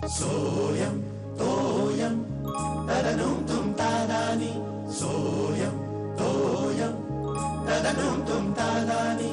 सोयम तोयम तदनुम तुम तादानी सोयम तोयम तदनुम तुम तादानी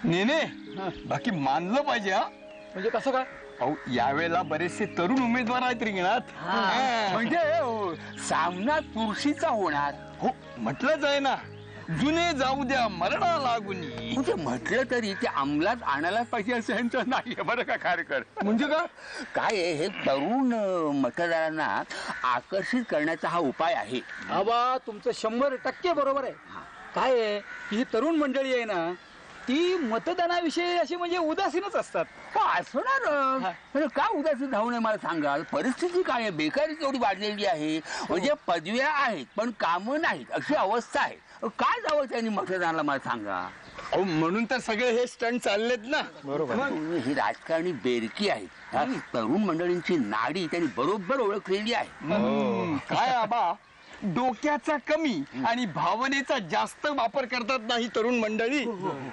नेने बाकी मानलं पाहिजे हा. म्हणजे कसं काय? अहो यावेळेला बरेचसे तरुण उमेदवार आहेत रिंगणात. म्हणजे सामना चुरशीचा होणार. हो म्हटलंच आहे ना, जुने जाऊ द्या मरडा लागुनी. म्हणजे म्हटलं तरी ते अंमलात आणायलाच पाहिजे असं यांचं नाहीये बरं का खारकर. म्हणजे का काय आहे, हे तरुण मतदारांना आकर्षित करण्याचा हा उपाय आहे. बाबा तुमचं 100% बरोबर आहे. काय आहे ही तरुण मंडळी आहे ना, ती मतदानाविषयी अशी म्हणजे उदासीनच असतात. असणार म्हणजे का उदासीन राहू नये मला सांगा. परिस्थिती काय आहे, बेकारी तेवढी वाढलेली आहे. म्हणजे पदव्या आहेत पण कामं नाहीत अशी अवस्था आहे. काय जावं त्यांनी मतदानाला मला सांगा. अहो म्हणून तर सगळे हे स्टंट चाललेत ना. बरोबर. ही राजकारणी बेरकी आहेत. तरुण मंडळींची नाडी त्यांनी बरोबर ओळखलेली आहे. काय आबा डोक्याचा कमी आणि भावनेचा जास्त वापर करतात नाही तरुण मंडळी,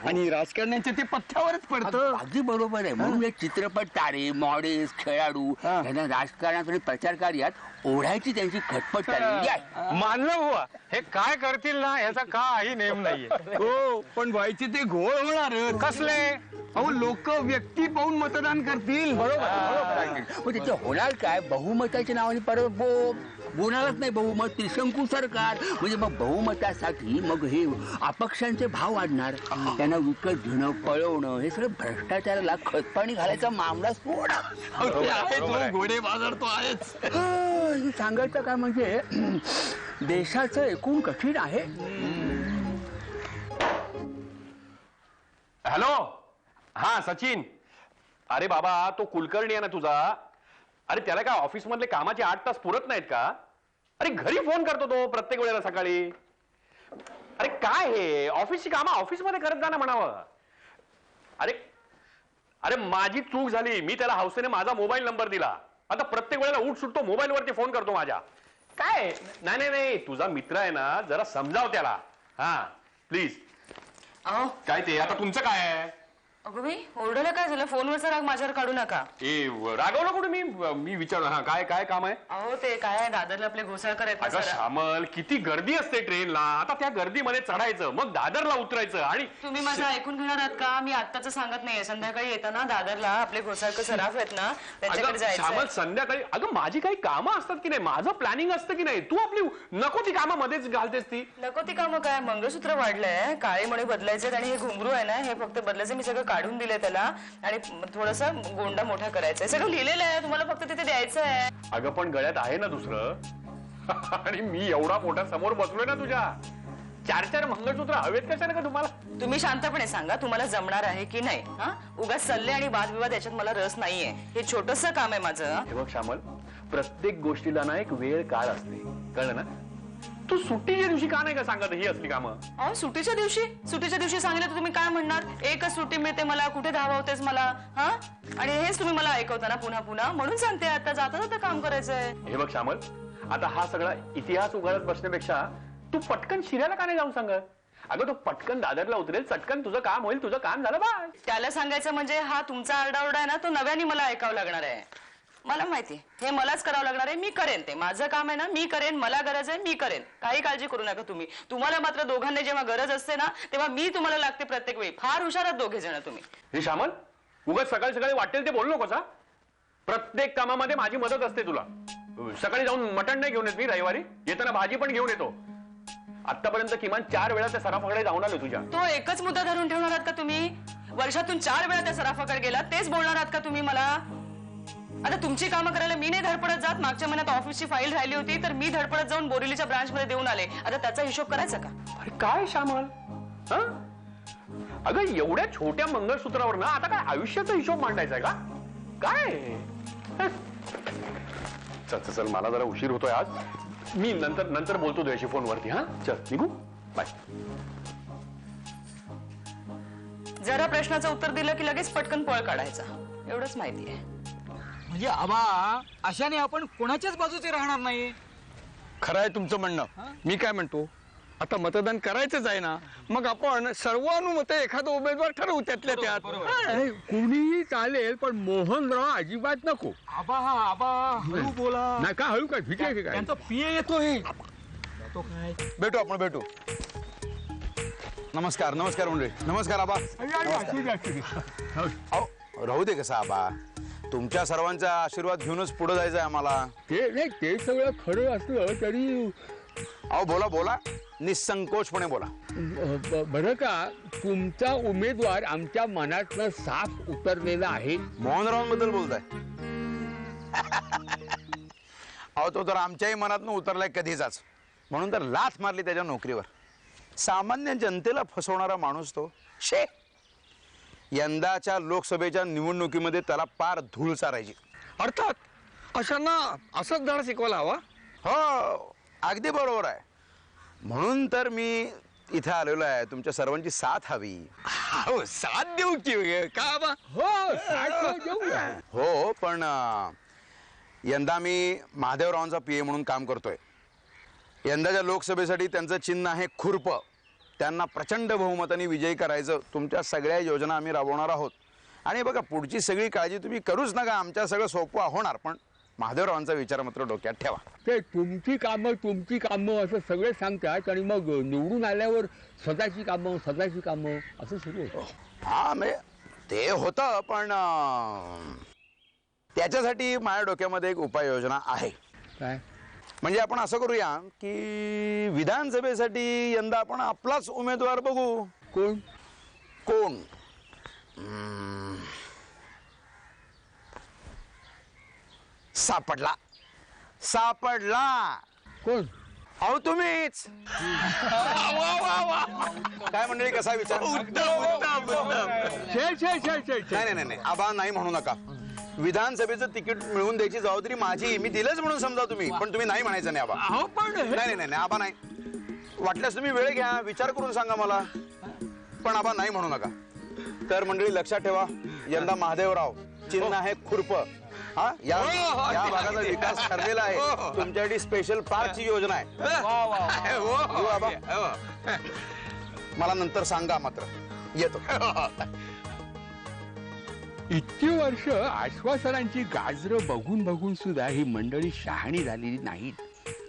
आणि राजकारण्यांच्या ते पथ्यावरच पडतं. अगदी बरोबर आहे. म्हणून हे चित्रपट तारे, मॉडेल्स, खेळाडू यांना राजकारणात आणि प्रचार कार्यात ओढायची त्यांची खटपट चाललेली आहे. मानलं हुआ हे काय करतील ना याचा काही नेम नाहीये. हो पण व्हायचे ते घोळ होणार कसले? अहो लोक व्यक्ती पाहून मतदान करतील. पण त्याचे होणार काय, बहुमताच्या नावाने परत बोलणारच नाही. बहुमत त्रिशंकू सरकार म्हणजे मग बहुमतासाठी मग हे अपक्षांचे भाव वाढणार, त्यांना विकत घेणं, पळवणं, हे सगळं भ्रष्टाचाराला खतपाणी घालायचा मामला सोडा. घोडे बाजार तो आहेच. सांगायचं काय म्हणजे देशाचं एकूण कठीण आहे. हॅलो, हा सचिन. अरे बाबा तो कुलकर्णी आहे ना तुझा, अरे त्याला काय ऑफिस मधले कामाचे 8 तास पुरत नाहीत का? अरे घरी फोन करतो तो प्रत्येक वेळेला सकाळी. अरे काय हे ऑफिसची कामं ऑफिस मध्ये करत जा ना म्हणावं. अरे अरे माझी चूक झाली, मी त्याला हौसेने माझा मोबाईल नंबर दिला. आता प्रत्येक वेळेला उठ सुटतो मोबाईल वरती फोन करतो माझ्या. काय नाही नाही नाही, तुझा मित्र आहे ना, जरा समजाव त्याला. हा प्लीज. काय ते आता तुमचं काय आहे? अगं बाई ओरडलं काय झालं? फोनवरचा राग माझ्यावर काढू नका. ए रागवलं कुठे मी विचारलं. हा काय काय काम आहे? अहो ते काय दादरला आपले घोसाळकर आहेत ना अगं सर. श्यामल किती गर्दी असते ट्रेनला. आता त्या गर्दीमध्ये चढायचं, मग दादरला उतरायचं. आणि तुम्ही माझं ऐकून घेणार आहात का? मी आत्ताच सांगत नाहीये. संध्याकाळी येताना दादरला आपले घोसाळकर सराफ आहेत ना, त्यांच्याकडे श्यामल जायचं. संध्याकाळी अगं माझी काही कामं असतात की नाही, माझं प्लॅनिंग असतं की नाही. तू आपली नको ती कामं मध्येच घालतेस ती. नको ती कामं काय, मंगळसूत्र वाढलंय, काळे मणी बदलायचे आणि हे घुंगरू आहे ना हे फक्त बदलायचं. मी सगळं काढून दिलंय त्याला आणि थोडासा गोंडा मोठा करायचा आहे. सगळं लिहिलेलं आहे, तुम्हाला फक्त तिथे द्यायचं आहे. अगं पण गळ्यात आहे ना दुसरं. आणि मी एवढा मोठा समोर बसलोय ना तुझ्या. 4 मंगळसूत्र हवेत कशाने का तुम्हाला? तुम्ही शांतपणे सांगा तुम्हाला जमणार आहे की नाही. हा उगाच सल्ले आणि वादविवाद याच्यात मला रस नाहीये. हे छोटंसं काम आहे माझं. हे बघ श्यामल, प्रत्येक गोष्टीला ना एक वेळ काळ असते, कळलं ना? तू सुट्टीच्या दिवशी का नाही का सांगत ही असली कामं? अहो सुट्टीच्या दिवशी सांगितलं तर तुम्ही काय म्हणणार? एकच सुट्टी मिळते मला, कुठे धावतेस मला. हा आणि हेच तुम्ही मला ऐकवताना पुन्हा पुन्हा, म्हणून सांगते आता जाता जाता काम करायचंय. हे बघ श्यामल, आता हा सगळा इतिहास उघडत बसण्यापेक्षा तू पटकन शिऱ्याला का नाही जाऊन सांगत? अगं तो पटकन दादरला उतरेल, चटकन तुझं काम होईल, तुझं काम झालं बा. त्याला सांगायचं म्हणजे हा तुमचा आरडाओरडा आहे ना, तो नव्याने मला ऐकावं लागणार आहे. मला माहिती हे मलाच करावं लागणार आहे. मी करेन, ते माझं काम आहे ना, मी करेन. मला गरज आहे मी करेन, काही काळजी करू नका तुम्ही. तुम्हाला मात्र दोघांनी जेव्हा गरज असते ना तेव्हा मी तुम्हाला लागते प्रत्येक वेळी. फार हुशार आहात दोघे जण तुम्ही. हे श्यामल, उगाच सकाळी सकाळी वाटेल ते बोलू नकोस. प्रत्येक कामामध्ये माझी मदत असते तुला. सकाळी जाऊन मटण नाही घेऊन येत मी, रविवारी येताना भाजी पण घेऊन येतो. आतापर्यंत किमान 4 वेळा त्या सराफाकडे जाऊन आलो तुझ्या. तो एकच मुद्दा धरून ठेवणार आहात का तुम्ही? वर्षातून 4 वेळा त्या सराफाकडे गेला, तेच बोलणार आहात का तुम्ही मला? आता तुमची कामं करायला मी नाही धडपडत जात. मागच्या महिन्यात ऑफिसची फाईल राहिली होती तर मी धडपडत जाऊन बोरिवलीच्या ब्रांच मध्ये देऊन आले. आता त्याचा हिशोब करायचा का? अरे काय श्यामल, अगं एवढ्या छोट्या मंगळसूत्रावर ना आता काय आयुष्याचा हिशोब मांडायचा आहे का काय? चल चल चल, मला जरा उशीर होतोय आज. मी नंतर बोलतो तुझ्याशी फोनवरती. हा चल निघू, बाय. जरा प्रश्नाचं उत्तर दिलं की लगेच पटकन पळ काढायचा, एवढंच माहिती आहे. म्हणजे आबा अशाने आपण कोणाच्याच बाजूचे राहणार नाही. खरं आहे तुमचं म्हणणं. मी काय म्हणतो, आता मतदान करायचंच आहे ना, मग आपण सर्वानुमते एखादा उमेदवार ठरवू त्यातल्या त्यात. कुणीही चालेल पण मोहनराव अजिबात नको. आबा हळू बोला. नका हळू काय ठीक आहे काय. त्यांचा पीए येतोय. भेटू आपण भेटू. नमस्कार नमस्कार मंडळी. नमस्कार आबा. अहो, राहू दे कसं आबा, तुमच्या सर्वांचा आशीर्वाद घेऊनच पुढे जायचं आहे आम्हाला. ते नाही, ते सगळं खरं असलं तरी अहो बोला बोला, निसंकोचपणे बोला. बरं का, तुमचा उमेदवार आमच्या मनातनं साफ उतरलेला आहे. मोहनरावांबद्दल बोलताय? अहो तो तर आमच्याही मनातनं उतरलाय कधीचाच, म्हणून तर लाथ मारली त्याच्या नोकरीवर. सामान्य जनतेला फसवणारा माणूस तो. शे, यंदाच्या लोकसभेच्या निवडणुकीमध्ये त्याला पार धूळ चारायची. अर्थात अशांना असंच धडा शिकवायला हवा. हो, अगदी बरोबर आहे. म्हणून तर मी इथे आलेलो आहे. तुमच्या सर्वांची साथ हवी. हो, साथ देऊ की का बा? हो, पण यंदा मी महादेवरावांचा पीए म्हणून काम करतोय. यंदाच्या लोकसभेसाठी त्यांचं चिन्ह आहे खुरप. त्यांना प्रचंड बहुमताने विजयी करायचं. तुमच्या सगळ्या योजना आम्ही राबवणार आहोत. आणि बघा, पुढची सगळी काळजी तुम्ही करूच नका, आमच्या सगळं सोपं होणार. पण महादेवरावांचा विचार मात्र डोक्यात ठेवा. ते तुमची कामं असं सगळे सांगतात आणि मग निवडून आल्यावर स्वतःची कामं असं सुरू होतं. हा, म्हणजे ते होतं, पण त्याच्यासाठी माझ्या डोक्यामध्ये एक उपाययोजना आहे. काय? म्हणजे आपण असं करूया की विधानसभेसाठी यंदा आपण आपलाच उमेदवार बघू. कोण? सापडला. कोण? अहो तुम्हीच. काय मंडळी, कसा विचार? नाही आबा, नाही म्हणू नका. विधानसभेचं तिकीट मिळवून द्यायची जबाबदारी माझी. मी दिलंच म्हणून समजा तुम्ही, पण तुम्ही नाही म्हणायचं नाही आबा. नाही आबा नाही. वाटल्यास तुम्ही वेळ घ्या, विचार करून सांगा मला, पण आबा नाही म्हणू नका. तर मंडळी लक्षात ठेवा, यंदा महादेवराव, चिन्ह आहे खुरप. हा, या भागाचा विकास ठरलेला आहे. तुमच्यासाठी स्पेशल पार्कची योजना आहे. हो आबा, मला नंतर सांगा मात्र. येतो. इतकी वर्ष आश्वासनांची गाजरं बघून सुद्धा ही मंडळी शहाणी झालेली नाहीत.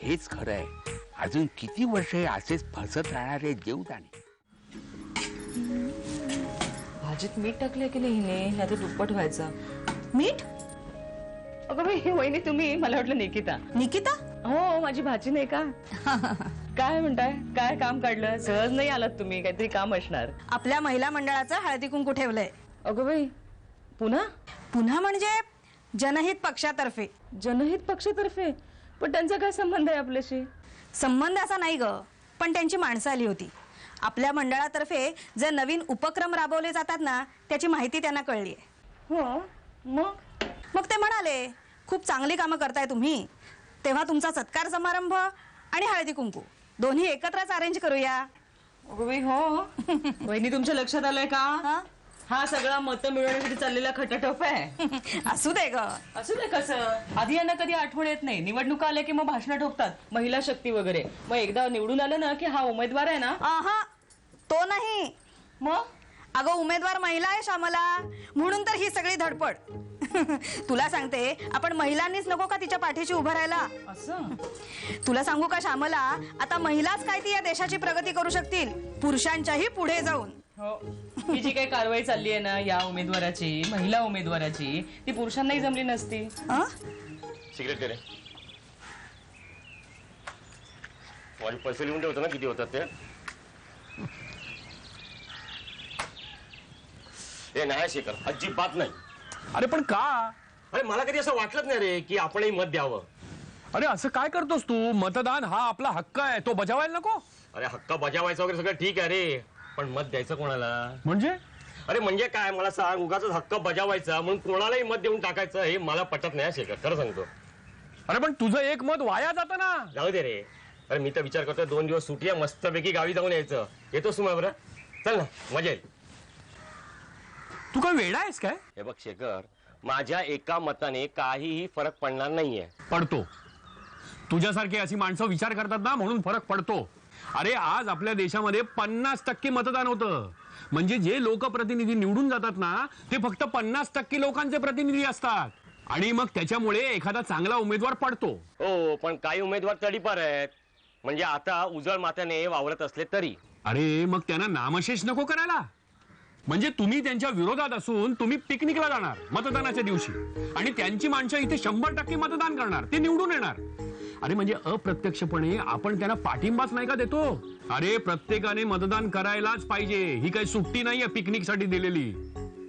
हेच खरं आहे. अजून किती वर्ष हे असेच फसत राहणारे देव जाणे. भाजीत मीठ टाकले की नाही हिने, नाही तर दुप्पट व्हायचं. मीठ? अगं बाई, वहिनी तुम्ही, मला वाटलं निकिता. निकिता? हो, माझी भाची नाही का? काय म्हणताय? काय काम काढलं? सहज नाही आलात तुम्ही, काहीतरी काम असणार. आपल्या महिला मंडळाचं हळदी कुंकू ठेवलंय. अगं बाई, पुन्हा म्हणजे जनहित पक्षातर्फे. जनहित पक्षातर्फे? पण त्यांचा काय संबंध आहे आपल्याशी? संबंध असा नाही ग, पण त्यांची माणसं आली होती. आपल्या मंडळातर्फे जे नवीन उपक्रम राबवले जातात ना, त्याची माहिती त्यांना कळली आहे. हो, मग ते म्हणाले, खूप चांगली कामं करताय तुम्ही, तेव्हा तुमचा सत्कार समारंभ आणि हळदी कुंकू दोन्ही एकत्रच अरेंज करूया. अगं बाई, हो. वहिनी, तुमच्या लक्षात आलंय का? हा सगळा मतं मिळवण्यासाठी चाललेला खटाटोप आहे. असू दे ग. असू दे कसं, आधी यांना कधी आठवण येत नाही. निवडणुका आल्या की मग भाषणं ठोकतात, महिला शक्ती वगैरे. मग एकदा निवडून आलं ना की हा उमेदवार आहे ना. तो नाही. मग अगं, उमेदवार महिला आहे श्यामला, म्हणून तर ही सगळी धडपड. तुला सांगते, आपण महिलांनीच नको का तिच्या पाठीशी उभं राहायला? असं तुला सांगू का श्यामला, आता महिलाच काय ती या देशाची प्रगती करू शकतील, पुरुषांच्याही पुढे जाऊन. हो, ही जी काही कारवाई चालली आहे ना या उमेदवाराची, महिला उमेदवाराची, ती पुरुषांनाही जमली नसती. सिगरेट दे रे. माझे पैसे लिहून ठेवतो ना किती होतात ते. हे नाही शेखर, अजिबात नाही. अरे पण का? अरे मला कधी असं वाटलंच नाही रे की आपणही मत द्यावं. अरे असं काय करतोस तू? मतदान हा आपला हक्क आहे, तो बजावायला नको. अरे हक्क बजावायचं वगैरे सगळं ठीक आहे रे, पण मत द्यायचं कोणाला? म्हणजे अरे म्हणजे काय मला सांग. उगाच हक्क बजावायचा म्हणून कोणालाही मत देऊन टाकायचं हे मला पटत नाही शेखर, खरं सांगतो. अरे पण तुझं एक मत वाया जातं ना. जाऊ दे रे. अरे मी तर विचार करतोय 2 दिवस सुटी आहे, मस्तपैकी गावी जाऊन यायचं. येतोस तू बरं? चल ना, मजा येईल. तू काय वेडा आहेस काय? हे बघ शेखर, माझ्या एका मताने काहीही फरक पडणार नाहीये. पडतो. तुझ्यासारखी अशी माणसं विचार करतात ना म्हणून फरक पडतो. अरे आज आपल्या देशामध्ये 50% मतदान होतं. म्हणजे जे लोकप्रतिनिधी निवडून जातात ना ते फक्त 50% लोकांचे प्रतिनिधी असतात. आणि मग त्याच्यामुळे एखादा चांगला उमेदवार पडतो. हो, पण काही उमेदवार तडीपार आहेत. म्हणजे आता उजळ मात्याने वावरत असले तरी. अरे मग त्यांना नामशेष नको करायला. म्हणजे तुम्ही त्यांच्या विरोधात असून तुम्ही पिकनिकला जाणार मतदानाच्या दिवशी आणि त्यांची माणसं इथे 100% मतदान करणार, ते निवडून येणार. अरे म्हणजे अप्रत्यक्षपणे आपण त्यांना पाठिंबाच नाही का देतो? अरे प्रत्येकाने मतदान करायलाच पाहिजे. ही काही सुट्टी नाहीये पिकनिक साठी दिलेली.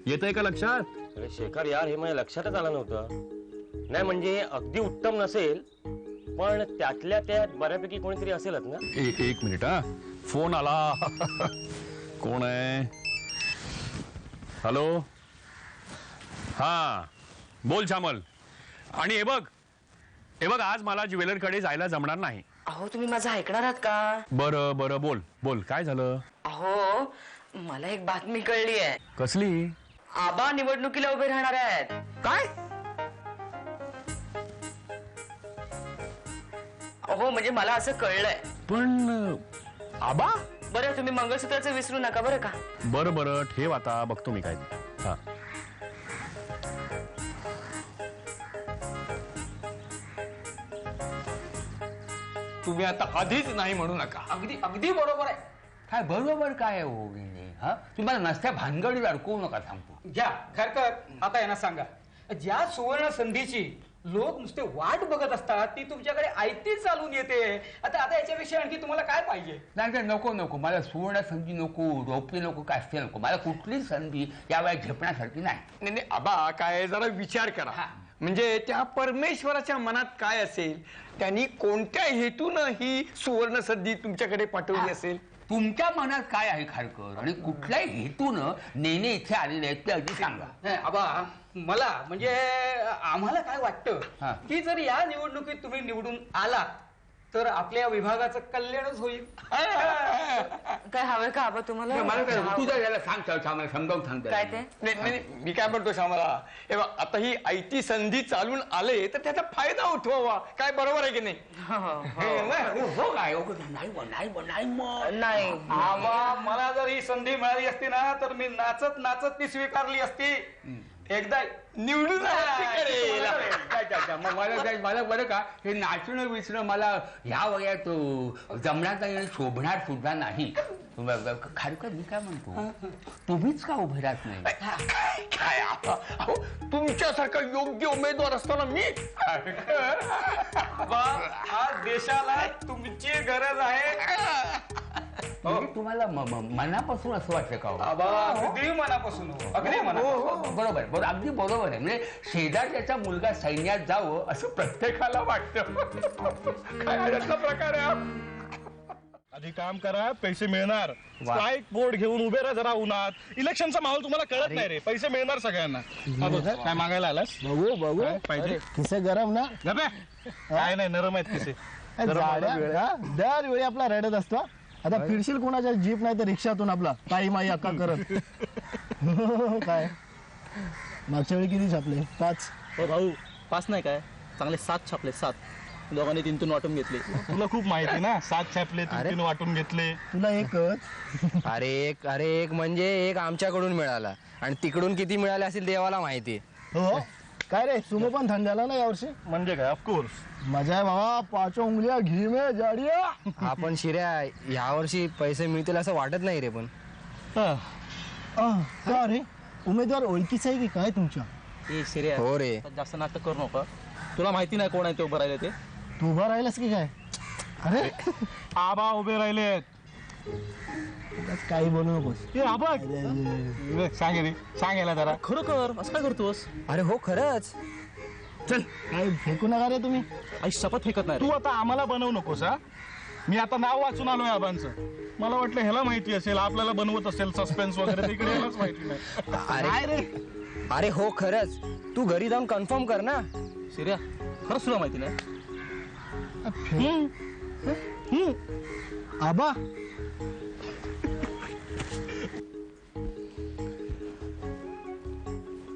येतंय का लक्षात? अरे शेखर यार, हे माझ्या लक्षातच आलं नव्हतं. नाही म्हणजे अगदी उत्तम नसेल, पण त्यातल्या त्यात बऱ्यापैकी कोणीतरी असेलच ना. एक मिनिट हा, फोन आला. कोण आहे? हॅलो. हा बोल श्यामल. आणि हे बघ आज मला ज्वेलरकडे जायला जमणार नाही. अहो तुम्ही माझं ऐकणार आहात का? बरं बरं बोल बोल, काय झालं? अहो मला एक बातमी कळली आहे. कसली? आबा निवडणुकीला उभे राहणार आहेत. काय? अहो म्हणजे मला असं कळलंय. पण आबा? बरं तुम्ही मंगळसूत्राचं विसरू नका बरं का. बरं बरं ठेव, आता बघतो मी काय ते. हा तुम्ही आता आधीच नाही म्हणू नका. अगदी अगदी बरोबर आहे. काय बरोबर काय हो विनय? हा तुम्हाला नसत्या भानगडीत अडकवू नका सांगतो. घ्या खरकर, आता यांना सांगा, ज्या सुवर्ण संधीची लोक नुसते वाट बघत असतात ती तुमच्याकडे आयती चालून येते. आता आता याच्यापेक्षा आणखी तुम्हाला काय पाहिजे? नाही नको, मला सुवर्ण संधी नको, रोपे नको, काय असते नको. मला कुठली संधी या वेळेस झेपण्यासारखी नाही. नाही आबा, काय जरा विचार करा. म्हणजे त्या परमेश्वराच्या मनात काय असेल, त्यांनी कोणत्या हेतून ही सुवर्ण संधी तुमच्याकडे पाठवली असेल. तुमच्या मनात काय आहे खारकर, आणि कुठल्याही हेतून नेणे इथे आलेले आहेत ते अगदी सांगा. नाही आबा, मला म्हणजे आम्हाला काय वाटतं की जर या निवडणुकीत तुम्ही निवडून आला तर आपल्या विभागाचं कल्याणच होईल. काय हवंय का आबा तुम्हाला? मला काय तुझ्या याला सांग, समजावून सांगतो. काय ते? नाही मी काय म्हणतो श्यामला, हे बघ आता ही आयती संधी चालून आले तर त्याचा फायदा उठवावा. काय बरोबर आहे की नाही? नाही आबा, मला जर ही संधी मिळाली असती ना तर मी नाचत नाचत ती स्वीकारली असती. एकदा निवडून मला बरं का हे नाचणं विचणं मला ह्या वयात जमणार नाही आणि शोभणार सुद्धा नाही. खारकर मी काय म्हणतो, तुम्हीच का उभे राहत नाही? काय अहो, तुमच्यासारखा योग्य उमेदवार असताना मी हा देशाला तुमची गरज आहे. तुम्हाला मनापासून असं वाटतं का? अगदी मनापासून, अगदी मनापासून. बरोबर, अगदी बरोबर आहे. म्हणजे शेजारच्याचा मुलगा सैन्यात जावं असं प्रत्येकाला वाटतं. काय याचा प्रकार आहे? आधी काम करा, पैसे मिळणार. स्ट्राईक बोर्ड घेऊन उभे राहा जरा उन्हात. इलेक्शनचा माहोल तुम्हाला कळत नाही रे. पैसे मिळणार सगळ्यांना. काय मागायला आलास? बघू पाहिजे खिसे गरम ना? काय नाही, नरम आहेत खिसे. दरवेळी आपला रडत असतो. आता फिरशील कोणाच्या जीप नाही तर रिक्षातून आपला काही माई अक्का करत. काय मागच्या वेळी किती छापले? 5. भाऊ 5 नाही काय, चांगले 7 छापले. 7 दोघांनी 3 वाटून घेतले. तुला खूप माहिती ना, 7 छापले, 3 वाटून घेतले. तुला एकच? अरे एक म्हणजे एक आमच्याकडून मिळाला आणि तिकडून किती मिळाले असेल देवाला माहिती. हो काय रे, सुमो पण थंड झाला ना यावर्षी? म्हणजे काय, ऑफकोर्स मजा आहे बाबा. 5 उंगलिया घी में जाडिया. आपण शिर्या यावर्षी पैसे मिळतील असं वाटत नाही रे. पण का रे, उमेदवार ओळखीचा आहे की काय तुमच्या? शिर्या हो रे, जास्त नाटक करू नका. तुला माहिती नाही कोण आहे ते उभं राहिले ते. तू उभा राहिलास की काय? अरे आबा उभे राहिलेत. काही बोलू नकोस. ए आबा सांगायला जरा. खरोखर असं काय करतोस? अरे हो खरंच. चल काय फेकू नका रे तुम्ही. आई शपथ फेकत नाही. तू आता आम्हाला बनवू नकोस हा. मी आता नाव वाचून आलोय आबांचं. मला वाटलं ह्याला माहिती असेल, आपल्याला बनवत असेल सस्पेन्स वगैरे, तिकडे ह्यालाच माहिती नाही. अरे अरे हो खरंच. तू घरी जाऊन कन्फर्म कर ना. शिर्या खरंच तुला माहिती नाही? आबा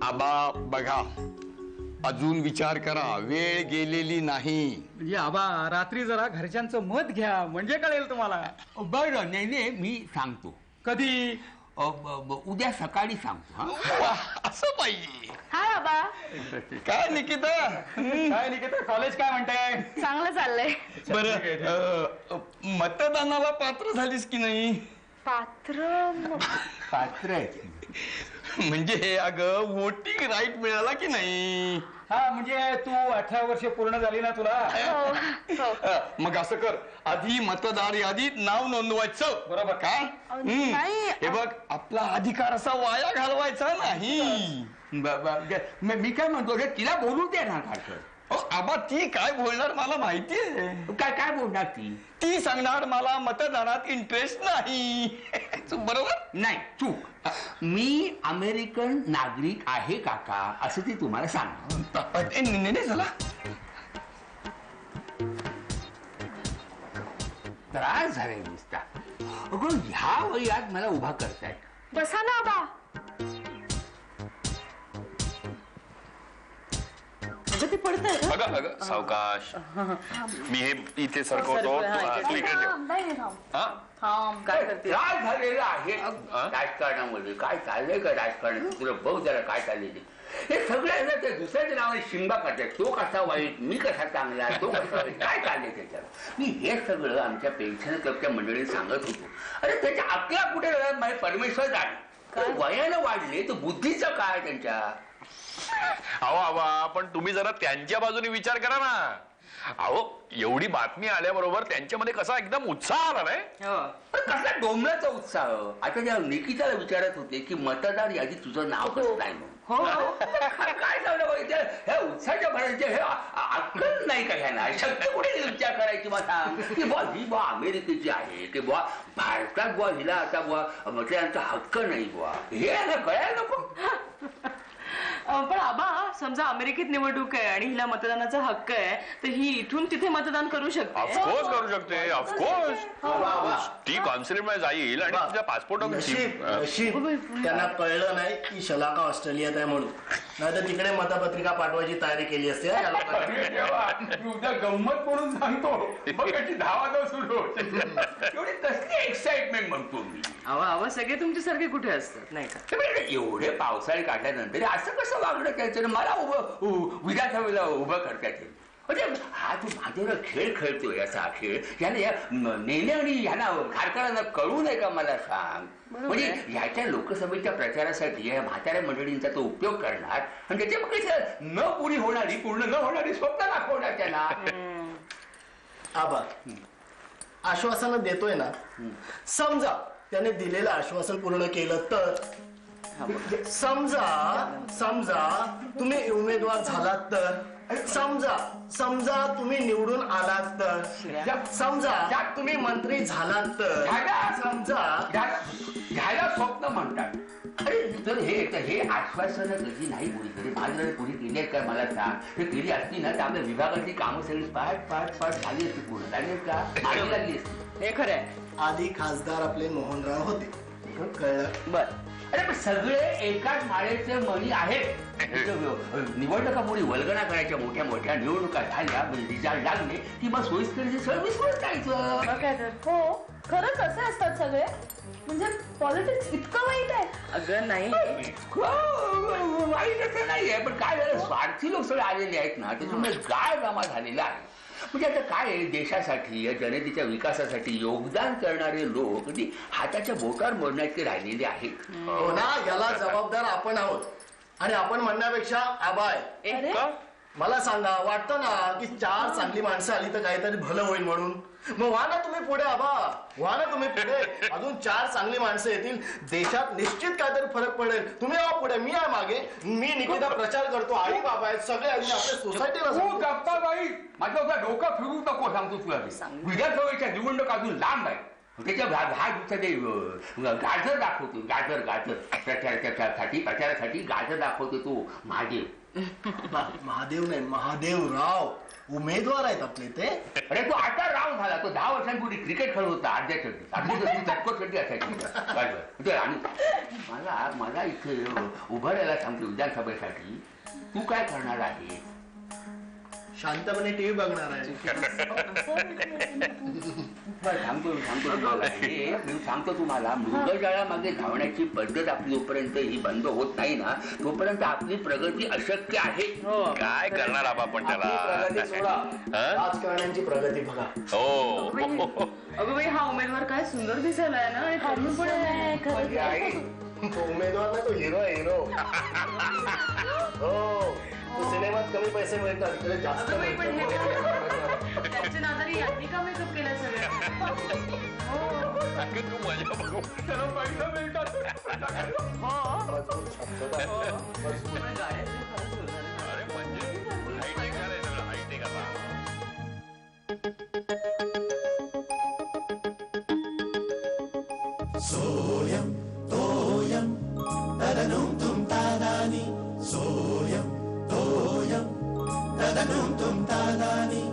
आबा बघा, अजून विचार करा, वेळ गेलेली नाही. म्हणजे आबा रात्री जरा घरच्यांचं मत घ्या, म्हणजे कळेल तुम्हाला. बरं नाही मी सांगतो. कधी? उद्या सकाळी सांगतो. असं पाहिजे. हाय बाबा. काय निकिता? काय निकिता, कॉलेज काय म्हणताय? चांगलं चाललंय. बरं, मतदानाला पात्र झालीस की नाही? पात्र आहे म्हणजे अगं वोटिंग राईट मिळाला की नाही? हा म्हणजे तू 18 वर्ष पूर्ण झाली ना तुला? मग असं कर, आधी मतदार यादीत नाव नोंदवायचं. बरोबर का? नाही. हे बघ, आपला अधिकार असा वाया घालवायचा नाही. मी काय म्हणतो रे, तिला बोलू दे ना खासकर. आबा ती काय बोलणार मला माहितीये. काय बोलणार ती सांगणार मला मतदानात इंटरेस्ट नाही. बरोबर नाही, चूक. मी अमेरिकन नागरिक आहे काका, असं ती तुम्हाला सांग. झाला त्रास झालाय दिसता. अगं ह्या वयात मला उभा करतायत. बसा ना बाबा. ते पडतंय का? अगं सावकाश. मी हे इथे सरकवतो. काय करते? त्रास झालेला आहे राजकारणामध्ये. काय चाललंय का राजकारण? तुला बघ जरा काय चाललंय ते. हे सगळ्यांना ते दुसऱ्याच्या नावाने शिंगा करतात. तो कसा वाईट, मी कसा चांगला, तो कसा वाईट, काय चाललंय त्याच्यावर. मी हे सगळं आमच्या पेन्शन क्लबच्या मंडळीने सांगत होतो. अरे त्याच्या अकला कुठे माझे परमेश्वर जाणे. वयानं वाढले तर बुद्धीचं काय त्यांच्या. अहो आबा, पण तुम्ही जरा त्यांच्या बाजूने विचार करा ना. अहो एवढी बातमी आल्याबरोबर त्यांच्यामध्ये कसा एकदम उत्साह आला नाही? कसला डोंबराचा उत्साह. आता त्या निकिताला विचारत होते की मतदार यादीत तुझं नाव कसं नाही म्हणून. काय झालं ह्या उत्साहाच्या भरायचे हे अक्कल नाही का ह्यांना. शक्य कुठे विचार करायची मला की बुवा ही बुवा अमेरिकेची आहे की बुवा भारतात बुवा हिला आता बुवा मतदारांचा हक्क नाही बुवा. हे कळायला नको. पण आबा, समजा अमेरिकेत निवडणूक आहे आणि हिला मतदानाचा हक्क आहे, तर ही इथून तिथे मतदान करू शकते. ऑफकोर्स करू शकते, ऑफकोर्स. ती कॉन्सुलेट मध्ये जाईल आणि तिचा पासपोर्ट. त्यांना कळलं नाही की शलाका ऑस्ट्रेलियात आहे म्हणून, नाही तर तिकडे मतपत्रिका पाठवायची तयारी केली असते. उद्या गंमत म्हणून सांगतो, मग कशी धावा सुरू होते. एवढी कसली एक्साइटमेंट म्हणतो मी. आवा सगळे तुमच्यासारखे कुठे असतात नाही का? एवढे पावसाळी काढल्यानंतर असं कसं वागणं त्याचं मला विधानसभेला उभं करता येईल. म्हणजे हा तू माझ्यावर खेळ खेळतोय असा खेळ याला या नेले आणि ह्यांना खारकरांना कळू नये का मला सांग. म्हणजे ह्याच्या लोकसभेच्या प्रचारासाठी या म्हाताऱ्या मंडळींचा तो उपयोग करणार आणि त्याच्यामध्ये न पूर्ण न होणारी स्वप्न दाखवणार त्यांना. आबा आश्वासन देतोय ना, समजा त्याने दिलेलं आश्वासन पूर्ण केलं तर. समजा तुम्ही उमेदवार झालात तर, समजा तुम्ही निवडून आलात तर, समजा तुम्ही मंत्री झालात तर, ह्याला स्वप्न म्हणतात. अरे तर हे आश्वासन कधी नाही कोणीतरी माझ्याकडे कोणी केली आहेत का मला सांग. हे केली असती ना तर आपल्या विभागातली कामं सगळी पाठ झाली असती, पूर्ण झाली आहेत का, आधी लागली असती. हे खरंय. आधी खासदार आपले मोहनराव होते, कळलं. बर. अरे पण सगळे एकाच माळेचे मणी आहेत. निवडणुकामुळे वल्गना करायच्या मोठ्या निवडणुका झाल्या, रिझल्ट लागले की मग सोयीस्कर सगळं विसरून जायचं. हो खरंच असे असतात सगळे. म्हणजे पॉलिटिक्स इतकं वाईट आहे? अगं नाही, वाईट असं नाहीये, पण काय झालं स्वार्थी लोक सगळे आलेले आहेत ना, त्याच्यामुळे गाळ जमा झालेला आहे. म्हणजे आता काय आहे, देशासाठी या जनतेच्या विकासासाठी योगदान करणारे लोक कधी हाताच्या बोटावर मोडण्याचे राहिलेले आहेत. हो ना, याला जबाबदार आपण आहोत. आणि आपण म्हणण्यापेक्षा आबा आहे. मला सांगा, वाटतं ना की 4 चांगली माणसं आली तर काहीतरी भलं होईल म्हणून. मग व्हा ना तुम्ही पुढे आबा, व्हा ना तुम्ही पुढे. अजून 4 चांगली माणसं येतील, देशात निश्चित काहीतरी फरक पडेल. तुम्ही आवा पुढे, मी आहे मागे. मी निकिता प्रचार करतो, आई बाबा आहेत सगळे, आणि आपल्या सोसायटीला तू गप्पाबाई, माझं डोकं फिरू नको सांगतो तुला. विधानसभेच्या निवडणूक अजून लांब आहे. त्याच्या 10 दिवसात गाजर दाखवतो, गाजर गाजर प्रचारासाठी गाजर दाखवतो तो महादेव. महादेव नाही, महादेवराव उमेदवार आहेत आपले ते. अरे तो आता राव झाला. तो 10 वर्षांपूर्वी क्रिकेट खेळत होता अर्ध्यासाठी, अगदी चटकोसाठी असायची. आणि मला इथे उभं राहायला सांगतो विधानसभेसाठी. तू काय करणार आहे? शांतपणे टीव्ही बघणार आहे. सांगतो तुम्हाला, मृगजळामागे धावण्याची पद्धत आपली जोपर्यंत ही बंद होत नाही ना, तोपर्यंत आपली प्रगती अशक्य आहे. काय करणार आपण त्याला? राजकारण्यांची प्रगती बघा. हो अगं बाई, हा उमेदवार काय सुंदर दिसायला आहे ना. आणि तो उमेदवार ना, तो हिरो आहे, हिरो. हो, सिनेमात कमी पैसे मिळतात, इकडे जास्त त्यांच्या नादारी यांनी का मेकअप केला सगळं. तू माझ्या बघू त्याला पैसा मिळतात. अरे म्हणजे हायटेक झालंय सगळं, हायटेक आता. सोयम तोयम तदनुम तुम तादानी. सोयम तोयम तदनुम तुम तादानी.